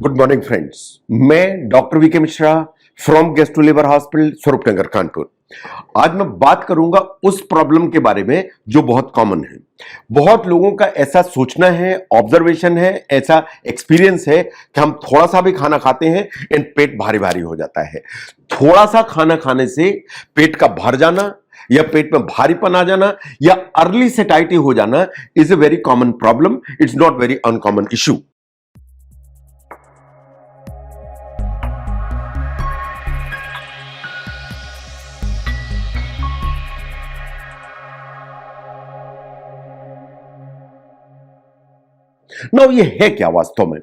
Good morning friends. मैं doctor VK Mishra from gastro liver hospital Swaroop Nagar Kanpur. आज मैं बात करूंगा उस प्रॉब्लम के बारे में जो बहुत कॉमन है। बहुत लोगों का ऐसा सोचना है, ऑब्जर्वेशन है, ऐसा एक्सपीरियंस है कि हम थोड़ा सा भी खाना खाते हैं एंड पेट भारी भारी हो जाता है। थोड़ा सा खाना खाने से पेट का भर जाना या पेट में भारीपन आ जाना या अर्ली सेटाइटी हो जाना is a very common problem. It's not very uncommon issue. No, ये है क्या वास्तव में?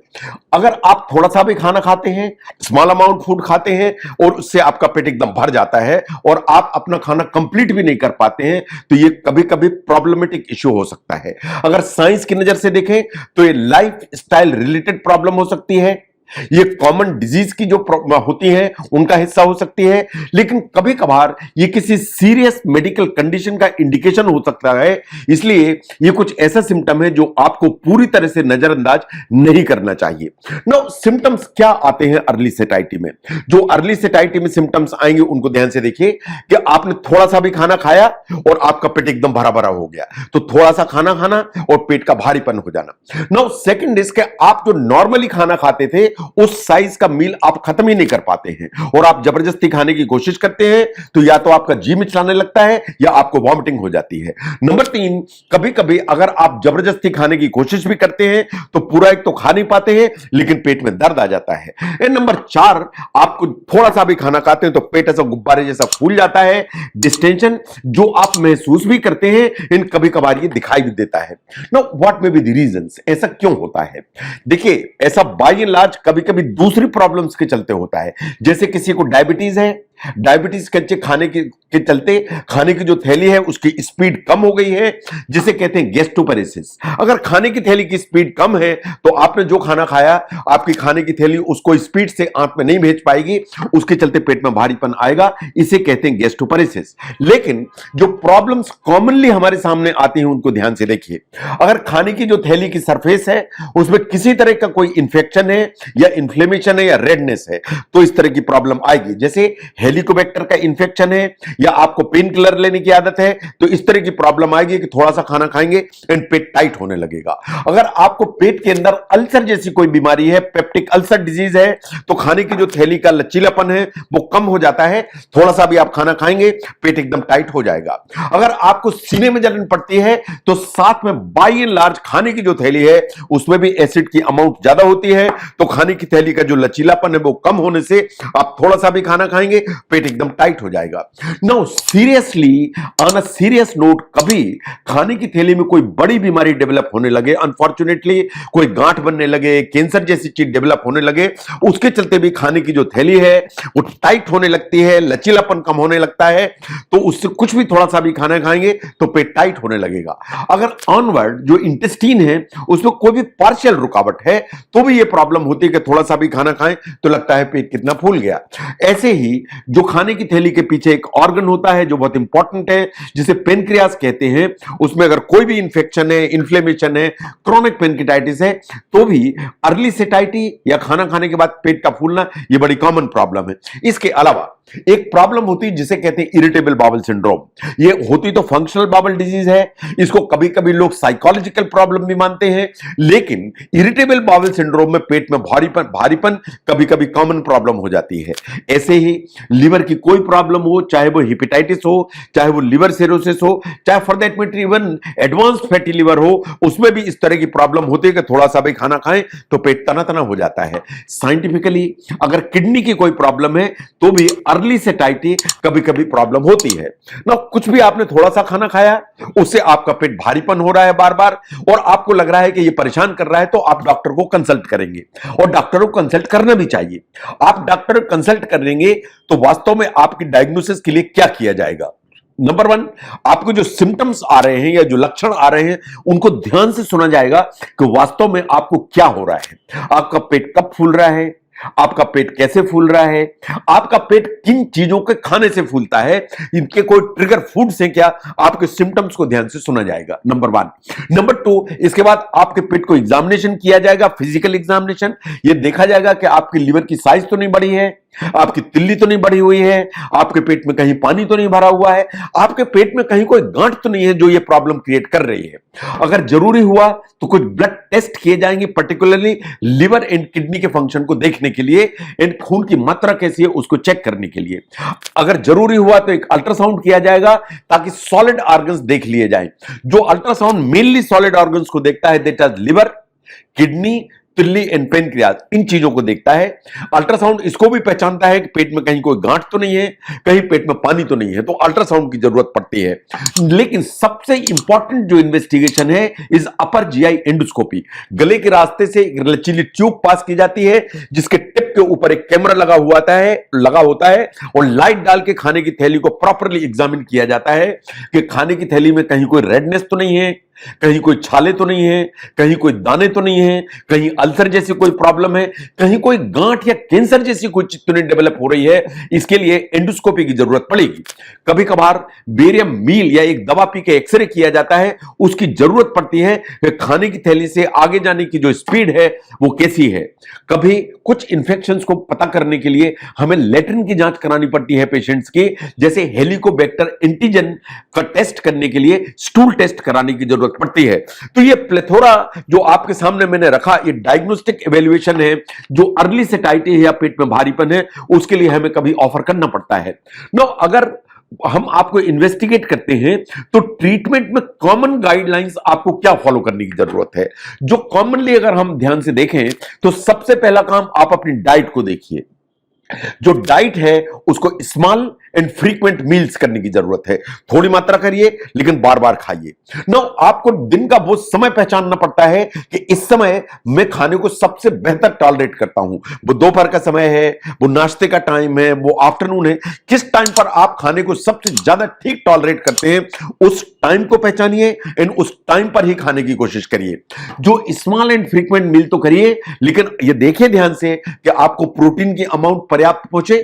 अगर आप थोड़ा सा भी खाना खाते हैं, स्मॉल अमाउंट फूड खाते हैं और उससे आपका पेट एकदम भर जाता है और आप अपना खाना कंप्लीट भी नहीं कर पाते हैं, तो ये कभी कभी प्रॉब्लमेटिक इश्यू हो सकता है। अगर साइंस की नजर से देखें तो ये लाइफ स्टाइल रिलेटेड प्रॉब्लम हो सकती है, ये कॉमन डिजीज की जो होती है उनका हिस्सा हो सकती है, लेकिन कभी कभार ये किसी सीरियस मेडिकल कंडीशन का इंडिकेशन हो सकता है। इसलिए ये कुछ ऐसा सिम्टम है जो आपको पूरी तरह से नजरअंदाज नहीं करना चाहिए। नो, सिम्टम्स क्या आते हैं अर्ली सेटाइटी में? जो अर्ली सेटाइटी में सिम्टम्स आएंगे उनको ध्यान से देखिए कि आपने थोड़ा सा भी खाना खाया और आपका पेट एकदम भरा भरा हो गया, तो थोड़ा सा खाना खाना और पेट का भारीपन हो जाना। नो, सेकंड इज के आप जो नॉर्मली खाना खाते थे उस साइज का मील आप खत्म ही नहीं कर पाते हैं और आप जबरदस्ती खाने की कोशिश करते हैं, तो या तो आपका जी मिचलाने लगता है या आपको वॉमिटिंग हो जाती है। नंबर 3, कभी कभी अगर आप जबरदस्ती खाने की कोशिश भी करते हैं तो पूरा एक तो खा नहीं पाते हैं लेकिन पेट में दर्द आ जाता है। नंबर 4, आपको थोड़ा सा भी खाना खाते हैं तो पेट ऐसा गुब्बारे जैसा फूल जाता है। डिस्टेंशन जो आप महसूस भी करते हैं, इन कभी कभार ये दिखाई भी देता है। Now what may be the reasons? ऐसा क्यों होता है? देखिए, ऐसा बाय एंड लार्ज कभी कभी दूसरी प्रॉब्लम्स के चलते होता है। जैसे किसी को डायबिटीज है, डायबिटीज के खाने के चलते खाने की जो थैली है उसकी स्पीड कम हो गई है, जिसे कहते हैं गैस्ट्रोपैरेसिस। अगर खाने की थैली की स्पीड कम है तो आपने जो खाना खाया, आपकी खाने की थैली उसको स्पीड से आंत में नहीं भेज पाएगी, उसके चलते पेट में भारीपन आएगा, इसे कहते हैं गैस्ट्रोपैरेसिस। लेकिन जो प्रॉब्लम्स कॉमनली हमारे सामने आती हैं उनको ध्यान से देखिए। अगर खाने की जो थैली की सरफेस है उसमें किसी तरह का कोई इंफेक्शन है या इन्फ्लेमेशन है या रेडनेस है, तो इस तरह की प्रॉब्लम आएगी। जैसे हेलिकोबैक्टर का इंफेक्शन है या आपको पेन किलर लेने की आदत है, तो इस तरह की प्रॉब्लम आएगी कि थोड़ा सा खाना खाएंगे एंड पेट टाइट होने लगेगा। अगर आपको पेट के अंदर अल्सर जैसी कोई बीमारी है, पेप्टिक अल्सर डिजीज है, तो खाने की जो थैली का लचीलापन है वो कम हो जाता है। थोड़ा सा भी आप खाना खाएंगे पेट एकदम टाइट हो जाएगा। अगर आपको सीने में जलन पड़ती है तो साथ में बाय एंड लार्ज खाने की जो थैली है उसमें भी एसिड की अमाउंट ज्यादा होती है, तो खाने की थैली का जो लचीलापन है वो कम होने से आप थोड़ा सा भी खाना खाएंगे पेट एकदम टाइट हो जाएगा। Now seriously, on a serious note, कभी खाने की थैली में कोई बड़ी बीमारी डेवलप होने लगे, अनफॉर्चुनेटली कोई गांठ बनने लगे, कैंसर जैसी चीज डेवलप होने लगे, उसके चलते भी खाने की जो थैली है वो टाइट होने लगती है, लचीलापन कम होने लगता है, तो उससे कुछ भी थोड़ा सा भी खाना खाएंगे तो पेट टाइट होने लगेगा। अगर ऑनवर्ड जो इंटेस्टाइन है उसमें कोई भी पार्शियल रुकावट है तो भी ये प्रॉब्लम होती है कि थोड़ा सा भी खाना खाएं तो लगता है पेट कितना फूल गया। ऐसे ही जो खाने की थैली के पीछे एक ऑर्गन होता है जो बहुत इंपॉर्टेंट है, जिसे पेनक्रियास कहते हैं, उसमें अगर कोई भी इंफेक्शन है, इन्फ्लेमेशन है, क्रोनिक पेनक्रिटाइटिस है, तो भी अर्ली सेटाइटी या खाना खाने के बाद पेट का फूलना ये बड़ी कॉमन प्रॉब्लम है। इसके अलावा एक प्रॉब्लम होती है जिसे कहते हैं इरिटेबल बाउल सिंड्रोम। ये होती तो फंक्शनल बाउल डिजीज है, इसको कभी कभी लोग साइकोलॉजिकल प्रॉब्लम भी मानते हैं, लेकिन इरिटेबल बाउल सिंड्रोम में पेट में भारीपन कभी कभी कॉमन प्रॉब्लम हो जाती है। ऐसे ही लिवर की कोई प्रॉब्लम हो, चाहे वो हेपेटाइटिस हो, चाहे वो लिवर सिरोसिस हो, चाहे for that matter even advanced fatty liver हो, उसमें भी इस तरह की प्रॉब्लम होती है कि थोड़ा सा भी खाना खाएं तो पेट तना तना हो जाता है। साइंटिफिकली अगर किडनी की कोई प्रॉब्लम है तो भी अर्ली सेटाइटी कभी कभी प्रॉब्लम होती है ना। कुछ भी आपने थोड़ा सा खाना खाया, उससे आपका पेट भारीपन हो रहा है बार बार और आपको लग रहा है कि ये परेशान कर रहा है, तो आप डॉक्टर को कंसल्ट करेंगे और डॉक्टर को कंसल्ट करना भी चाहिए। आप डॉक्टर को कंसल्ट करेंगे तो वास्तव में आपकी डायग्नोसिस के लिए क्या किया जाएगा? नंबर 1, आपको जो सिम्टम्स आ रहे हैं या जो लक्षण आ रहे हैं उनको ध्यान से सुना जाएगा कि वास्तव में आपको क्या हो रहा है। आपका पेट कब फूल रहा है, आपका पेट कैसे फूल रहा है, आपका पेट किन चीजों के खाने से फूलता है, इनके कोई ट्रिगर फूड्स हैं क्या, आपके सिम्टम्स को ध्यान से सुना जाएगा, नंबर 1। नंबर 2, इसके बाद आपके पेट को एग्जामिनेशन किया जाएगा, फिजिकल एग्जामिनेशन। यह देखा जाएगा कि आपकी लिवर की साइज तो नहीं बढ़ी है, आपकी तिल्ली तो नहीं बढ़ी हुई है, आपके पेट में कहीं पानी तो नहीं भरा हुआ है, आपके पेट में कहीं कोई गांठ तो नहीं है जो ये प्रॉब्लम क्रिएट कर रही है। अगर जरूरी हुआ तो कुछ ब्लड टेस्ट किए जाएंगे, पर्टिकुलरली लिवर एंड किडनी के फंक्शन को देखने के लिए, एंड खून की मात्रा कैसी है उसको चेक करने के लिए। अगर जरूरी हुआ तो एक अल्ट्रासाउंड किया जाएगा ताकि सॉलिड ऑर्गन्स देख लिए जाएं। जो अल्ट्रासाउंड मेनली सॉलिड ऑर्गन्स को देखता है, दैट इज लिवर, किडनी, तिल्ली एंड पेनक्रियाज, इन चीजों को देखता है। अल्ट्रासाउंड इसको भी पहचानता है कि पेट में कहीं कोई गांठ तो नहीं है, कहीं पेट में पानी तो नहीं है, तो अल्ट्रासाउंड की जरूरत पड़ती है। लेकिन सबसे इंपॉर्टेंट जो इन्वेस्टिगेशन है इज अपर जीआई एंडोस्कोपी। गले के रास्ते से एक लचीली ट्यूब पास की जाती है जिसके टिप के ऊपर एक कैमरा लगा होता है और लाइट डाल के खाने की थैली को प्रॉपरली एग्जामिन किया जाता है कि खाने की थैली में कहीं कोई रेडनेस तो नहीं है, कहीं कोई छाले तो नहीं है, कहीं कोई दाने तो नहीं है, कहीं अल्सर जैसी कोई प्रॉब्लम है, कहीं कोई गांठ या कैंसर जैसी कोई चीज तो नहीं डेवलप हो रही है। इसके लिए एंडोस्कोपी की जरूरत पड़ेगी। कभी कभार बेरियम मील या एक दवा पी के एक्सरे किया जाता है, उसकी जरूरत पड़ती है कि खाने की थैली से आगे जाने की जो स्पीड है वो कैसी है। कभी कुछ इंफेक्शंस को पता करने के लिए हमें लेट्रिन की जांच करानी पड़ती है पेशेंट्स की, जैसे हेलिकोबैक्टर एंटीजन का टेस्ट करने के लिए स्टूल टेस्ट कराने की जरूरत पड़ती है। तो ये प्लेथोरा जो आपके सामने मैंने रखा, ये डायग्नोस्टिक इवैल्यूएशन है जो अर्ली सेटाइटी है या पेट में भारीपन है उसके लिए हमें कभी ऑफर करना पड़ता है। नो, अगर हम आपको इन्वेस्टिगेट करते हैं तो ट्रीटमेंट में कॉमन गाइडलाइंस आपको क्या फॉलो करने की जरूरत है। जो कॉमनली अगर हम ध्यान से देखें तो सबसे पहला काम आप अपनी डाइट को देखिए। जो डाइट है उसको स्मॉल एंड फ्रीक्वेंट मील्स करने की जरूरत है। थोड़ी मात्रा करिए लेकिन बार बार खाइए। नो, आपको दिन का वो समय पहचानना पड़ता है कि इस समय मैं खाने को सबसे बेहतर टॉलरेट करता हूं। वो दोपहर का समय है, वो नाश्ते का टाइम है, वो आफ्टरनून है, किस टाइम पर आप खाने को सबसे ज्यादा ठीक टॉलरेट करते हैं उस टाइम को पहचानिए एंड उस टाइम पर ही खाने की कोशिश करिए। जो स्मॉल एंड फ्रीक्वेंट मील तो करिए, लेकिन ये देखिए ध्यान से कि आपको प्रोटीन की अमाउंट पर्याप्त पहुंचे,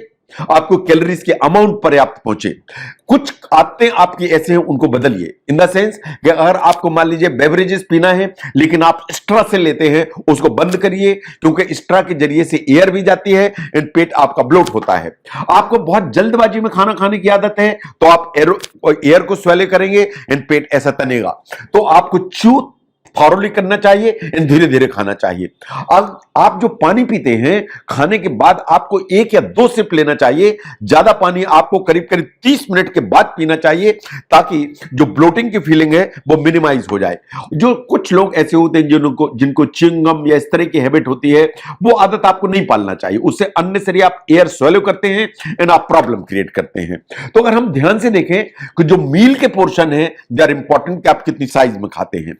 आपको कैलोरीज के अमाउंट पर्याप्त पहुंचे। कुछ आदतें आपकी ऐसे हैं उनको बदलिए, इन द सेंस कि अगर आपको मान लीजिए बेवरेजेस पीना है लेकिन आप एक्स्ट्रा से लेते हैं, उसको बंद करिए, क्योंकि एक्स्ट्रा के जरिए से एयर भी जाती है एंड पेट आपका ब्लोट होता है। आपको बहुत जल्दबाजी में खाना खाने की आदत है तो आप एयर को स्वेले करेंगे एंड पेट ऐसा तनेगा। तो आपको च्यू थॉरोली करना चाहिए एंड धीरे धीरे खाना चाहिए। अब आप जो पानी पीते हैं खाने के बाद आपको 1 या 2 सिप लेना चाहिए। ज्यादा पानी आपको करीब करीब 30 मिनट के बाद पीना चाहिए ताकि जो ब्लोटिंग की फीलिंग है वो मिनिमाइज हो जाए। जो कुछ लोग ऐसे होते हैं जिनको च्युइंगम या इस तरह की हैबिट होती है, वो आदत आपको नहीं पालना चाहिए। उससे अननेसेसरी आप एयर स्वेलो करते हैं एंड आप प्रॉब्लम क्रिएट करते हैं। तो अगर हम ध्यान से देखें कि जो मील के पोर्शन है दे आर इंपॉर्टेंट कि आप कितनी साइज में खाते हैं।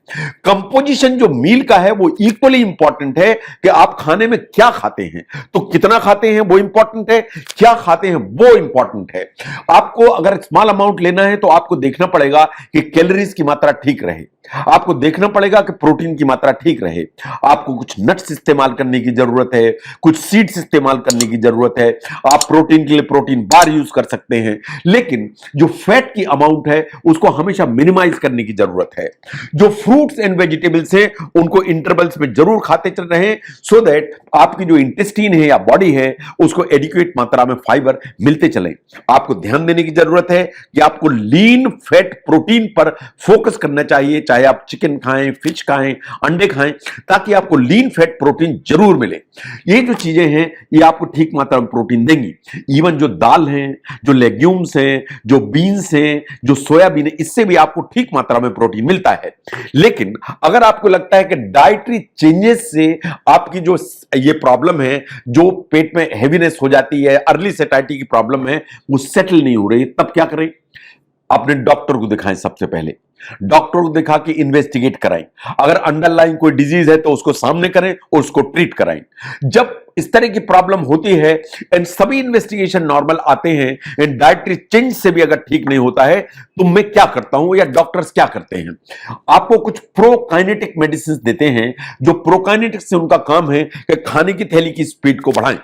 कंपोजिशन जो मील का है वो इक्वली इंपॉर्टेंट है कि आप खाने में क्या खाते हैं। तो कितना खाते हैं वो इंपॉर्टेंट है, क्या खाते हैं वो इंपॉर्टेंट है। आपको अगर स्मॉल अमाउंट लेना है तो आपको देखना पड़ेगा कि कैलोरीज की मात्रा ठीक रहे, आपको देखना पड़ेगा कि प्रोटीन की मात्रा ठीक रहे। आपको कुछ नट्स इस्तेमाल करने की जरूरत है, कुछ सीड्स इस्तेमाल करने की जरूरत है। आप प्रोटीन के लिए प्रोटीन बार यूज कर सकते हैं, लेकिन जो फैट की अमाउंट है उसको हमेशा मिनिमाइज करने की जरूरत है। जो फ्रूट्स एंड वेजिटेबल्स हैं उनको इंटरवल्स में जरूर खाते चल रहे, सो दैट आपकी जो इंटेस्टाइन है या बॉडी है उसको एडिक्वेट मात्रा में फाइबर मिलते चले। आपको ध्यान देने की जरूरत है कि आपको लीन फैट प्रोटीन पर फोकस करना चाहिए, चाहे आप चिकन खाएं, फिश खाएं, अंडे खाएं, ताकि आपको लीन फैट प्रोटीन जरूर मिले। ये जो चीजें हैं ये आपको ठीक मात्रा में प्रोटीन देंगी। इवन जो दाल हैं, जो लेग्यूम्स हैं, जो बीन्स हैं, जो सोयाबीन है, इससे भी आपको ठीक मात्रा में प्रोटीन मिलता है। लेकिन अगर आपको लगता है कि डाइटरी चेंजेस से आपकी जो ये प्रॉब्लम है, जो पेट में हेवीनेस हो जाती है, अर्ली सेटाइटी की प्रॉब्लम है, वो सेटल नहीं हो रही, तब क्या करें? अपने डॉक्टर को दिखाएं सबसे पहले। डॉक्टर को दिखा के इन्वेस्टिगेट कराएं। अगर अंडरलाइन कोई डिजीज है तो उसको सामने करें और उसको ट्रीट कराएं। जब इस तरह की प्रॉब्लम होती है एंड सभी इन्वेस्टिगेशन नॉर्मल आते हैं एंड डाइटरी चेंज से भी अगर ठीक नहीं होता है तो मैं क्या करता हूं या डॉक्टर्स क्या करते हैं, आपको कुछ प्रोकाइनेटिक मेडिसिन देते हैं। जो प्रोकाइनेटिक से उनका काम है कि खाने की थैली की स्पीड को बढ़ाएं।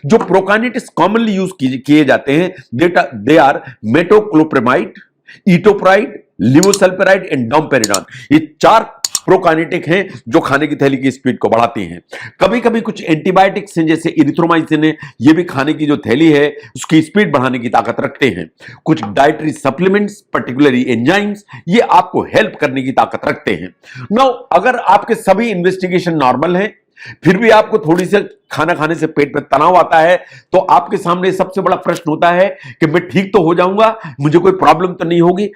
जो प्रोकाइनेटिक्स कॉमनली यूज किए जाते हैं दे आर मेटोक्लोप्रेमाइड, इटोप्राइड, लिवोसल्फराइड एंड डोम्पेरिडॉन। ये 4 प्रोकाइनेटिक हैं जो खाने की थैली की स्पीड को बढ़ाती हैं। कभी कभी कुछ एंटीबायोटिक्स हैं जैसे इरिथ्रोमाइसिन है, ये भी खाने की जो थैली है उसकी स्पीड बढ़ाने की ताकत रखते हैं। कुछ डाइटरी सप्लीमेंट्स पर्टिकुलरली एंजाइम्स, ये आपको हेल्प करने की ताकत रखते हैं। नाउ अगर आपके सभी इन्वेस्टिगेशन नॉर्मल हैं फिर भी आपको थोड़ी सी खाना खाने से पेट में तनाव आता है तो आपके सामने सबसे बड़ा प्रश्न होता है कि मैं ठीक तो हो जाऊंगा, मुझे कोई प्रॉब्लम तो नहीं होगी।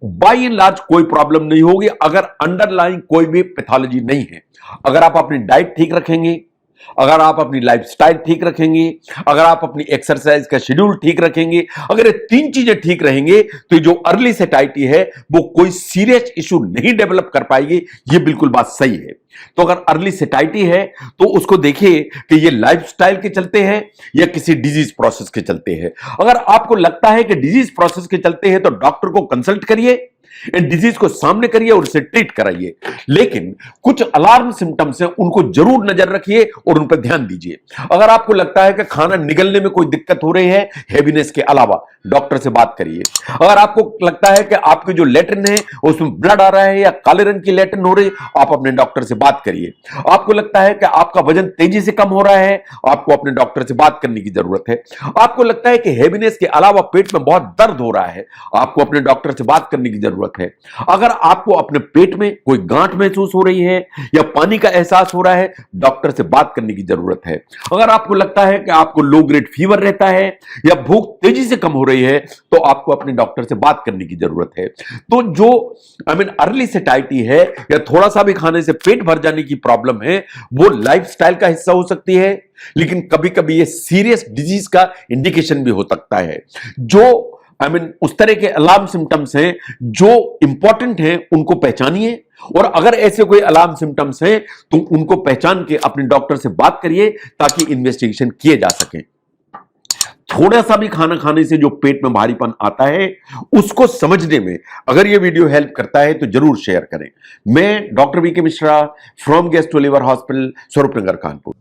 बाय एंड लार्ज कोई प्रॉब्लम नहीं होगी अगर अंडरलाइन कोई भी पैथोलॉजी नहीं है। अगर आप अपनी डाइट ठीक रखेंगे, अगर आप अपनी लाइफस्टाइल ठीक रखेंगे, अगर आप अपनी एक्सरसाइज का शेड्यूल ठीक रखेंगे, अगर ये 3 चीजें ठीक रहेंगे तो जो अर्ली सेटाइटी है वो कोई सीरियस इशू नहीं डेवलप कर पाएगी। ये बिल्कुल बात सही है। तो अगर अर्ली सेटाइटी है तो उसको देखिए कि ये लाइफस्टाइल के चलते हैं या किसी डिजीज प्रोसेस के चलते हैं। अगर आपको लगता है कि डिजीज प्रोसेस के चलते हैं तो डॉक्टर को कंसल्ट करिए, इन डिजीज को सामने करिए और उसे ट्रीट कराइए। लेकिन कुछ अलार्म सिम्टम्स हैं उनको जरूर नजर रखिए और उन पर ध्यान दीजिए। अगर आपको लगता है कि खाना निगलने में कोई दिक्कत हो रही है हैवीनेस के अलावा, डॉक्टर से बात करिए। अगर आपको लगता है कि आपकी जो लेटरिन है उसमें ब्लड आ रहा है या काले रंग की लेटरिन हो रही है, आप अपने डॉक्टर से बात करिए। आपको लगता है कि आपका वजन तेजी से कम हो रहा है, आपको अपने डॉक्टर से बात करने की जरूरत है। आपको लगता है कि हैवीनेस के अलावा पेट में बहुत दर्द हो रहा है, आपको अपने डॉक्टर से बात करने की जरूरत है। अगर आपको अपने पेट में कोई गांठ महसूस हो रही है या पानी का एहसास हो रहा है, डॉक्टर से बात करने की जरूरत है। अगर आपको लगता है कि आपको लो ग्रेड फीवर रहता है या भूख तेजी से कम हो रही है तो आपको अपने डॉक्टर से बात करने की जरूरत है। तो जो अर्ली सेटाइटी है या थोड़ा सा भी खाने से पेट भर जाने की प्रॉब्लम है वो लाइफस्टाइल का हिस्सा हो सकती है, लेकिन कभी कभी ये सीरियस डिजीज का इंडिकेशन भी हो सकता है। जो उस तरह के अलार्म सिम्टम्स हैं जो इंपॉर्टेंट हैं उनको पहचानिए और अगर ऐसे कोई अलार्म सिम्टम्स हैं तो उनको पहचान के अपने डॉक्टर से बात करिए ताकि इन्वेस्टिगेशन किए जा सके। थोड़ा सा भी खाना खाने से जो पेट में भारीपन आता है उसको समझने में अगर ये वीडियो हेल्प करता है तो जरूर शेयर करें। मैं डॉक्टर वी के Mishra from gastro liver hospital, स्वरूप नगर, कानपुर।